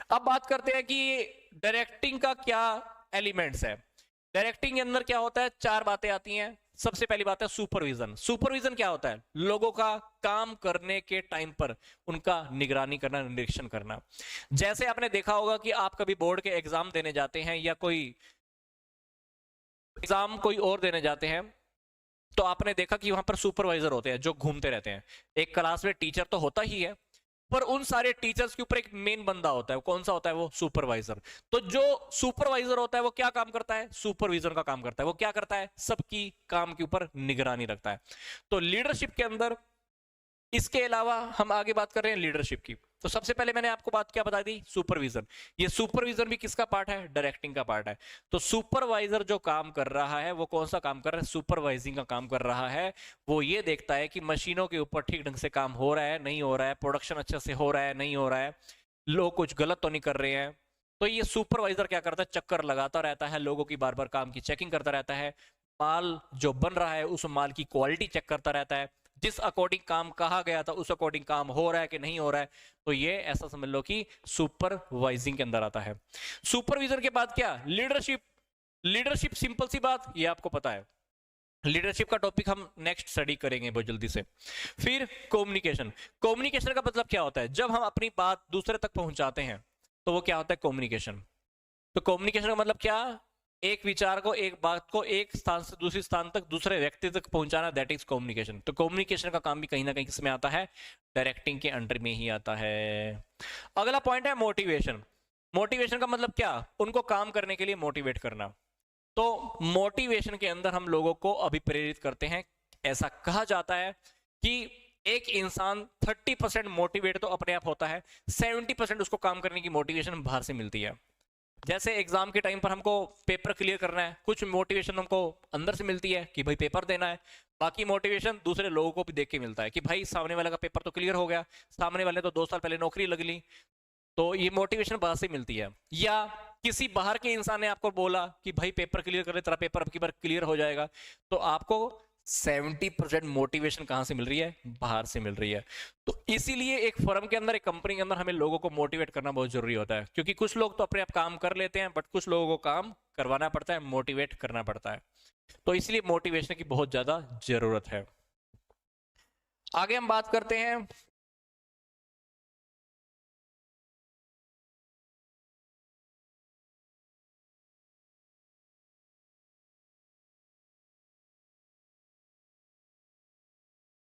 अब बात करते हैं कि डायरेक्टिंग का क्या एलिमेंट्स है। डायरेक्टिंग के अंदर क्या होता है, चार बातें आती हैं। सबसे पहली बात है सुपरविजन। सुपरविजन क्या होता है, लोगों का काम करने के टाइम पर उनका निगरानी करना, निरीक्षण करना। जैसे आपने देखा होगा कि आप कभी बोर्ड के एग्जाम देने जाते हैं या कोई एग्जाम कोई और देने जाते हैं, तो आपने देखा कि वहां पर सुपरवाइजर होते हैं जो घूमते रहते हैं। एक क्लास में टीचर तो होता ही है, पर उन सारे टीचर्स के ऊपर एक मेन बंदा होता है। कौन सा होता है, वो सुपरवाइजर। तो जो सुपरवाइजर होता है वो क्या काम करता है, सुपरविजन का काम करता है। वो क्या करता है, सबकी काम के ऊपर निगरानी रखता है। तो लीडरशिप के अंदर, इसके अलावा हम आगे बात कर रहे हैं लीडरशिप की। तो सबसे पहले मैंने आपको बात क्या बता दी, सुपरविजन। ये सुपरविजन भी किसका पार्ट है, डायरेक्टिंग का पार्ट है। तो सुपरवाइजर जो काम कर रहा है वो कौन सा काम कर रहा है, सुपरवाइजिंग का काम कर रहा है। वो ये देखता है कि मशीनों के ऊपर ठीक ढंग से काम हो रहा है, नहीं हो रहा है, प्रोडक्शन अच्छे से हो रहा है, नहीं हो रहा है, लोग कुछ गलत तो नहीं कर रहे हैं। तो ये सुपरवाइजर क्या करता है, चक्कर लगाता रहता है, लोगों की बार बार काम की चेकिंग करता रहता है, माल जो बन रहा है उस माल की क्वालिटी चेक करता रहता है, जिस अकॉर्डिंग काम कहा गया था उस अकॉर्डिंग काम हो रहा है कि नहीं हो रहा है। तो ये ऐसा समझ लो कि सुपरवाइजिंग के अंदर आता है। सुपरविजन के बाद क्या, लीडरशिप। लीडरशिप सिंपल सी बात, ये आपको पता है। लीडरशिप का टॉपिक हम नेक्स्ट स्टडी करेंगे बहुत जल्दी से। फिर कम्युनिकेशन। कम्युनिकेशन का मतलब क्या होता है, जब हम अपनी बात दूसरे तक पहुंचाते हैं तो वो क्या होता है, कम्युनिकेशन। तो कम्युनिकेशन का मतलब क्या, एक विचार को, एक बात को एक स्थान से दूसरे स्थान तक, दूसरे व्यक्ति तक पहुंचाना, दैट इज कम्युनिकेशन। तो कम्युनिकेशन का काम भी कहीं ना कहीं किसमें आता है, डायरेक्टिंग के अंडर में ही आता है। अगला पॉइंट है मोटिवेशन। मोटिवेशन का मतलब क्या, उनको काम करने के लिए मोटिवेट करना। तो मोटिवेशन के अंदर हम लोगों को अभिप्रेरित करते हैं। ऐसा कहा जाता है कि एक इंसान 30% मोटिवेट तो अपने आप होता है, 70% उसको काम करने की मोटिवेशन बाहर से मिलती है। जैसे एग्जाम के टाइम पर हमको पेपर क्लियर करना है, कुछ मोटिवेशन हमको अंदर से मिलती है कि भाई पेपर देना है, बाकी मोटिवेशन दूसरे लोगों को भी देख के मिलता है कि भाई सामने वाले का पेपर तो क्लियर हो गया, सामने वाले तो 2 साल पहले नौकरी लग ली। तो ये मोटिवेशन बाहर से मिलती है। या किसी बाहर के इंसान ने आपको बोला कि भाई पेपर क्लियर कर ले, तेरा पेपर अब की बार क्लियर हो जाएगा, तो आपको 70% मोटिवेशन कहां से मिल रही है, बाहर से मिल रही है। तो इसीलिए एक फर्म के अंदर, एक कंपनी के अंदर हमें लोगों को मोटिवेट करना बहुत जरूरी होता है, क्योंकि कुछ लोग तो अपने आप काम कर लेते हैं, बट कुछ लोगों को काम करवाना पड़ता है, मोटिवेट करना पड़ता है। तो इसलिए मोटिवेशन की बहुत ज्यादा जरूरत है। आगे हम बात करते हैं